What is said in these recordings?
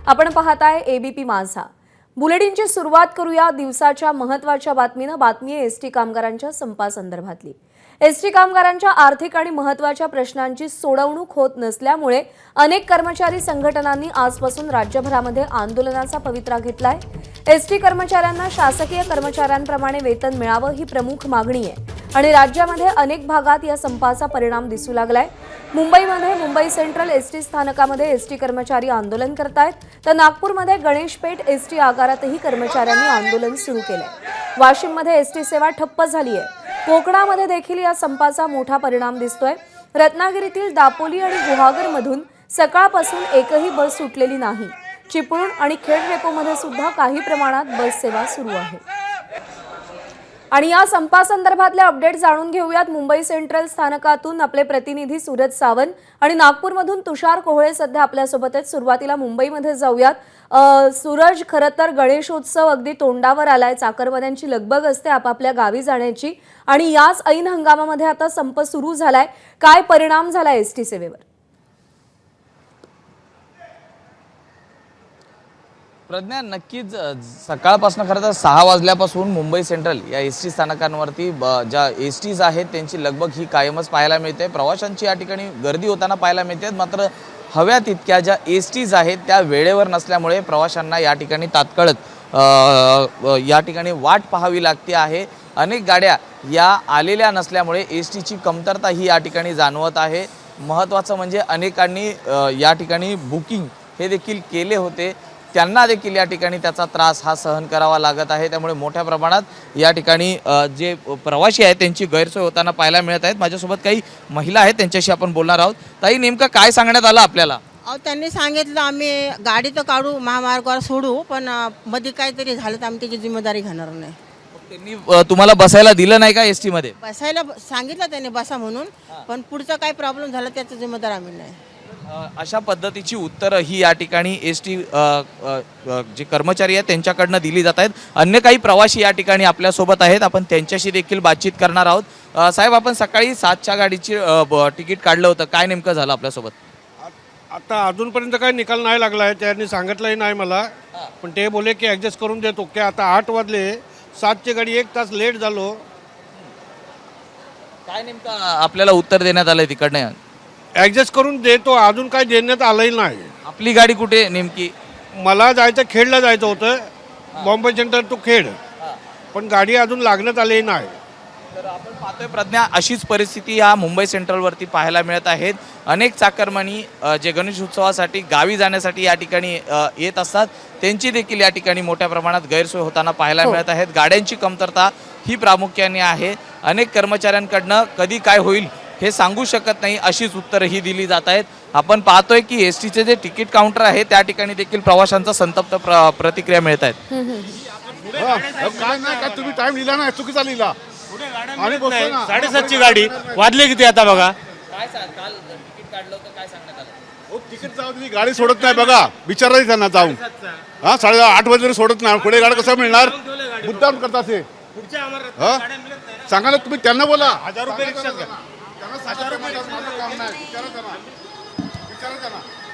आपण पाहताय एबीपी माझा। बुलेटिनची सुरुवात करूया दिवसाच्या महत्त्वाच्या बातमीनं। बातमी आहे एसटी कामगारांच्या संपासंदर्भातली। एसटी कामगारांच्या आर्थिक आणि महत्त्वाच्या प्रश्नांची सोडवणूक होत नसल्यामुळे अनेक कर्मचारी संघटनांनी आजपासून राज्यभरामध्ये आंदोलनाचा पवित्रा घेतलाय। एसटी कर्मचाऱ्यांना शासकीय कर्मचाऱ्यांप्रमाणे वेतन मिळावं ही प्रमुख मागणी आहे आणि राज्यामध्ये अनेक भागात या संपाचा परिणाम दिसू लागलाय। मुंबईमध्ये मुंबई सेंट्रल एसटी स्थानकामध्ये एसटी कर्मचारी आंदोलन करतायत, तर नागपूरमध्ये गणेशपेठ एसटी आगारातही कर्मचाऱ्यांनी आंदोलन सुरू केलंय। वाशिममध्ये एसटी सेवा ठप्प झाली आहे। कोकणामध्ये देखील या संपाचा मोठा परिणाम दिसतोय। रत्नागिरीतील दापोली आणि गुहागरमधून सकाळपासून एकही बस सुटलेली नाही। चिपळूण आणि खेड डेपोमध्ये सुद्धा काही प्रमाणात बस सेवा सुरू आहे। आणि या संपासंदर्भातले अपडेट जाणून घेऊयात। मुंबई सेंट्रल स्थानकातून आपले प्रतिनिधी सूरज सावंत आणि नागपूरमधून तुषार कोहळे सध्या आपल्यासोबत आहेत। सुरुवातीला मुंबईमध्ये जाऊयात। सूरज, खरं तर गणेशोत्सव अगदी तोंडावर आलाय। चाकरमान्यांची लगबग असते आपापल्या गावी जाण्याची आणि याच ऐन हंगामामध्ये आता संप सुरू झालाय। काय परिणाम झाला एसटी सेवेवर? प्रज्ञा, नक्कीच सकाळपासून खरं तर 6 वाजल्यापासून मुंबई सेंट्रल या एसटी स्थानकांवरती ज्या एसटीज आहेत त्यांची लगबग ही कायमच पाहायला मिळते। प्रवाशांची या ठिकाणी गर्दी होताना पाहायला मिळते। मात्र हव्या तितक्या ज्या एसटीज आहेत त्या वेळेवर नसल्यामुळे प्रवाशांना या ठिकाणी तात्काळच या ठिकाणी वाट पाहावी लागते आहे। अनेक गाड्या या आलेल्या नसल्यामुळे एसटीची कमतरता ही या ठिकाणी जाणवत आहे। महत्त्वाचं म्हणजे अनेकांनी या ठिकाणी बुकिंग हे देखील केले होते, त्यांना देखील या ठिकाणी त्याचा त्रास हा सहन करावा लागत आहे। त्यामुळे मोठ्या प्रमाणात या ठिकाणी जे प्रवासी आहेत त्यांची गैरसोय होताना पाहायला मिळत आहेत। माझ्यासोबत काही महिला आहेत, त्यांच्याशी आपण बोलणार आहोत। ताई, नेमकं काय सांगण्यात आलं आपल्याला? त्यांनी सांगितलं आम्ही गाडी तर काढू, महामार्गावर सोडू, पण मध्ये काहीतरी झालं तर आम्ही त्याची जिम्मेदारी घेणार नाही। त्यांनी तुम्हाला बसायला दिलं नाही का एसटी मध्ये? बसायला सांगितलं त्यांनी बसा म्हणून, पण पुढचा काय प्रॉब्लेम झाला त्याची जिम्मेदार आम्ही नाही। अशा पद्धतीची उत्तरं ही या ठिकाणी एसटी जे कर्मचारी आहेत त्यांच्याकडनं दिली जात आहेत। अन्य काही प्रवासी या ठिकाणी आपल्यासोबत आहेत, आपण त्यांच्याशी देखील बातचीत करणार आहोत। साहेब, आपण सकाळी 7च्या गाडीची तिकीट काढलं होतं, काय नेमकं झालं आपल्यासोबत? आता अजूनपर्यंत काही निकाल नाही लागला आहे, त्यांनी सांगितलंही नाही मला, पण ते बोले की ॲडजस्ट करून देतो। की आता 8 वाजले, 7ची गाडी 1 तास लेट झालो। काय नेमकं आपल्याला उत्तर देण्यात आलंय तिकडनं? ॲडजस्ट करून देतो, अजून काही देण्यात आलंही नाही। आपली गाडी कुठे नेमकी? मला जायचं खेडला जायचं होतं, बॉम्बे सेंटर टू खेड, पण गाडी अजून लागण्यात आली नाही। तर आपण पाहतोय प्रज्ञा, अशीच परिस्थिती या मुंबई सेंट्रलवरती पाहायला मिळत आहेत। अनेक चाकरमानी जे गणेश उत्सवासाठी गावी जाण्यासाठी या ठिकाणी येत असतात, त्यांची देखील या ठिकाणी मोठ्या प्रमाणात गैरसोय होताना पाहायला मिळत आहेत। गाड्यांची कमतरता ही प्रामुख्याने आहे। अनेक कर्मचाऱ्यांकडनं कधी काय होईल हे सांगू शकत नाही, अशीच उत्तरं ही दिली जात आहेत। आपण पाहतोय की एसटीचे जे तिकीट काउंटर आहे त्या ठिकाणी देखील प्रवाशांचा संतप्त प्रतिक्रिया मिळत आहेत। काय नाही, काय तुम्ही टाइम लिहिला नाही, चुकीचा लिहिला। 7:30ची गाडी वाजले किती आता बघा। काय काल तिकीट काढलं होतं, काय सांगण्यात आलं? तिकीट जाऊ तुम्ही गाडी सोडत नाही बघा, विचारायचं त्यांना जाऊन। 8:30 वाजले सोडत नाही, पुढे गाडी कसं मिळणार? मुद्दाम करतात ते। सांगा ना तुम्ही, त्यांना बोला। 1000 रुपये रिक्षा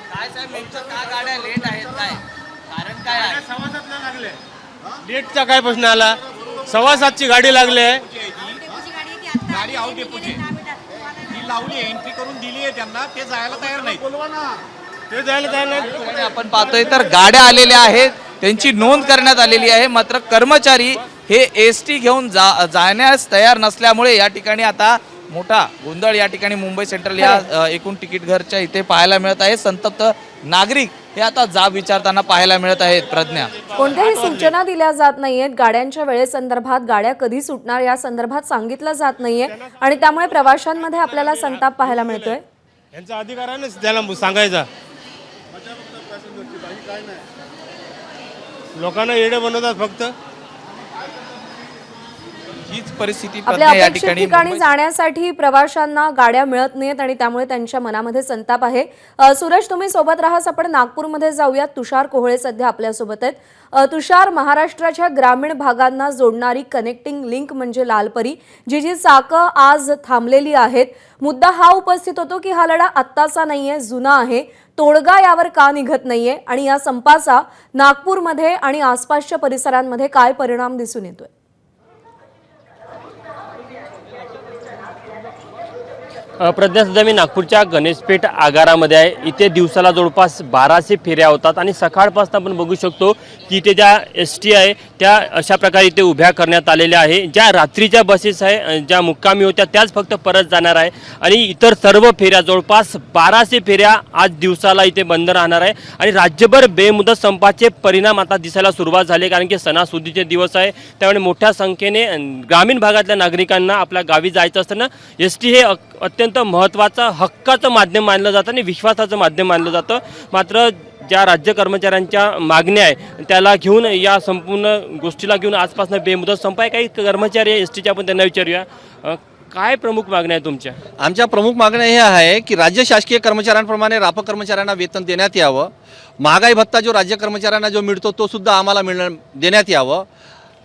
काय साहेब, नेमकं का गाड्या लेट आहेत, काय कारण काय आहे? 7:15 लागले। लेटचा काय प्रश्न आला? 7:15ची गाडी लागली आहे। गाडी आउट डेपोची ती लावली, एंट्री करून दिली आहे त्यांना, ते जायला तयार नाही। ते जायला तयार नाही। आपण पाहतोय तर गाड्या आलेल्या आहेत, त्यांची नोंद करण्यात आलेली आहे। मात्र कर्मचारी हे एसटी घेऊन जाण्यास तयार नसल्यामुळे या ठिकाणी आता मोठा गोंधळ या ठिकाणी मुंबई सेंट्रल या एकूण तिकीट घरच्या इथे पाहायला मिळत आहे। संतप्त नागरिक हे आता जाब विचारताना पाहायला मिळत आहेत। प्रज्ञा, कोणत्याही सूचना दिल्या जात नाहीयेत। गाड्यांच्या वेळेसंदर्भात, गाड्या कधी सुटणार या संदर्भात सांगितलं जात नाहीये आणि त्यामुळे प्रवाशांमध्ये आपल्याला संताप पाहायला मिळतोय। यांचा अधिकार आहे ना त्याला सांगायचा। लोकांना येडे बनवतात फक्त। हीच परिस्थिती आपल्या प्रज्ञा या अपेक्षित ठिकाणी ठिकाणी जाण्यासाठी प्रवाशांना गाड्या मिळत नाहीत आणि त्यामुळे त्यांच्या मनामध्ये संताप आहे. सूरज, तुम्ही सोबत राहास, आपण नागपूरमध्ये जाऊयात. तुषार कोहळे सध्या आपल्यासोबत आहेत. तुषार, महाराष्ट्राच्या ग्रामीण भागांना जोडणारी कनेक्टिंग लिंक म्हणजे लालपरी, जी चाकं आज थांबलेली आहेत. मुद्दा हा उपस्थित होतो की हा लढा आत्ताचा नाहीये, जुना आहे. तोडगा यावर का निघत नाहीये आणि या संपाचा नागपूरमध्ये आणि आसपासच्या परिसरांमध्ये काय परिणाम दिसून येतोय? प्रज्ञा, सध्या मी नागपूरच्या गणेशपेठ आगारामध्ये आहे. इथे दिवसाला जवळपास 1200 फेऱ्या होतात आणि सकाळपासून आपण बघू शकतो की इथे ज्या ST आहे त्या अशा प्रकारे इथे उभ्या करण्यात आलेल्या आहे. ज्या रात्रीच्या बसेस आहे, ज्या मुक्कामी होत्या, त्याच फक्त परत जाणार आहे आणि इतर सर्व फेऱ्या जवळपास 1200 फेऱ्या आज दिवसाला इथे बंद राहणार आहे. आणि राज्यभर बेमुदत संपाचे परिणाम आता दिसायला सुरुवात झाली, कारण की सणासुदीचे दिवस आहे. त्यामुळे मोठ्या संख्येने ग्रामीण भागातल्या नागरिकांना आपल्या गावी जायचं असताना ST हे अत्यंत महत्त्वाचं हक्काचं माध्यम मानलं जातं आणि विश्वासाचं माध्यम मानलं जातं. मात्र ज्या राज्य कर्मचाऱ्यांच्या मागण्या आहे त्याला घेऊन, या संपूर्ण गोष्टीला घेऊन आजपासून बेमुदत संप आहे. काही कर्मचारी STचे आपण त्यांना विचारूया, काय प्रमुख मागण्या आहे तुमच्या? आमच्या प्रमुख मागण्या हे आहे की राज्य शासकीय कर्मचाऱ्यांप्रमाणे रापक कर्मचाऱ्यांना वेतन देण्यात यावं. महागाई भत्ता जो राज्य कर्मचाऱ्यांना जो मिळतो तो सुद्धा आम्हाला देण्यात यावं.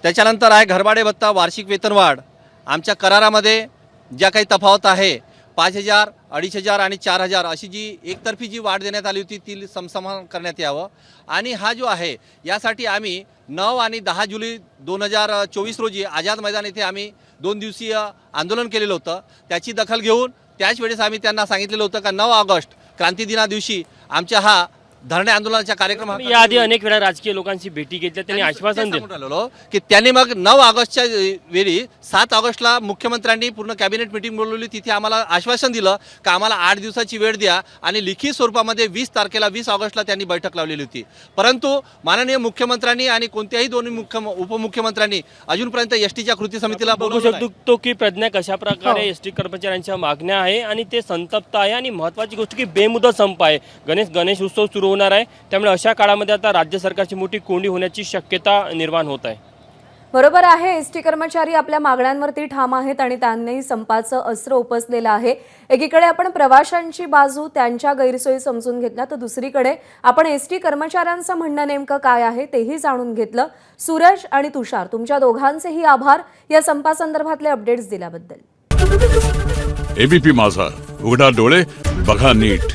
त्याच्यानंतर आहे घरभाडे भत्ता, वार्षिक वेतनवाढ. आमच्या करारामध्ये ज्या काही तफावत आहे 5,000, 2,500 आणि 4,000 अशी जी एकतर्फी जी वाढ देण्यात आली होती ती समसमान करण्यात यावं. आणि हा जो आहे यासाठी आम्ही 9 आणि 10 जुलै 2024 रोजी आझाद मैदान येथे आम्ही 2 दिवसीय आंदोलन केलेलं होतं. त्याची दखल घेऊन त्याच वेळेस आम्ही त्यांना सांगितलेलं होतं का 9 ऑगस्ट क्रांती दिना दिवशी आमच्या हा धरणे आंदोलनाचा कार्यक्रम याआधी अनेक वेळा राजकीय लोकांशी भेटी घेतल्या, त्यांनी आश्वासन दिलं की त्यांनी मग 9 ऑगस्टच्या वेळी 7 ऑगस्टला मुख्यमंत्र्यांनी पूर्ण कॅबिनेट मीटिंग बोलवली. तिथे आम्हाला आश्वासन दिलं की आम्हाला 8 दिवसाची वेळ द्या आणि लिखित स्वरूपामध्ये 20 तारखेला 20 ऑगस्टला त्यांनी बैठक लावलेली होती. परंतु माननीय मुख्यमंत्र्यांनी आणि कोणत्याही दोन्ही उपमुख्यमंत्र्यांनी अजूनपर्यंत STच्या कृती समितीला बघू शकतो की प्रज्ञा कशा प्रकारे ST कर्मचाऱ्यांच्या मागण्या आहे आणि ते संतप्त आहे. आणि महत्त्वाची गोष्ट की बेमुदत संप आहे. गणेश उत्सव सुरू होणार आहे, त्यामुळे अशा काळामध्ये आता राज्य सरकारची मोठी कोंडी होण्याची शक्यता निर्माण होत आहे. बरोबर आहे. ST कर्मचारी आपल्या मागण्यांवरती ठाम आहेत आणि त्यांनी संपाचं अस्त्र उपसलेलं आहे. एकीकडे आपण प्रवाशांची बाजू, त्यांच्या गैरसोयी समजून घेतल्या, तर दुसरीकडे आपण ST कर्मचाऱ्यांचं म्हणणं नेमकं काय आहे तेही जाणून घेतलं. सूरज आणि तुषार, तुमच्या दोघांचेही आभार या संपासंदर्भातले अपडेट्स दिल्याबद्दल. ABP माझा, उघडा डोळे बघा नीट.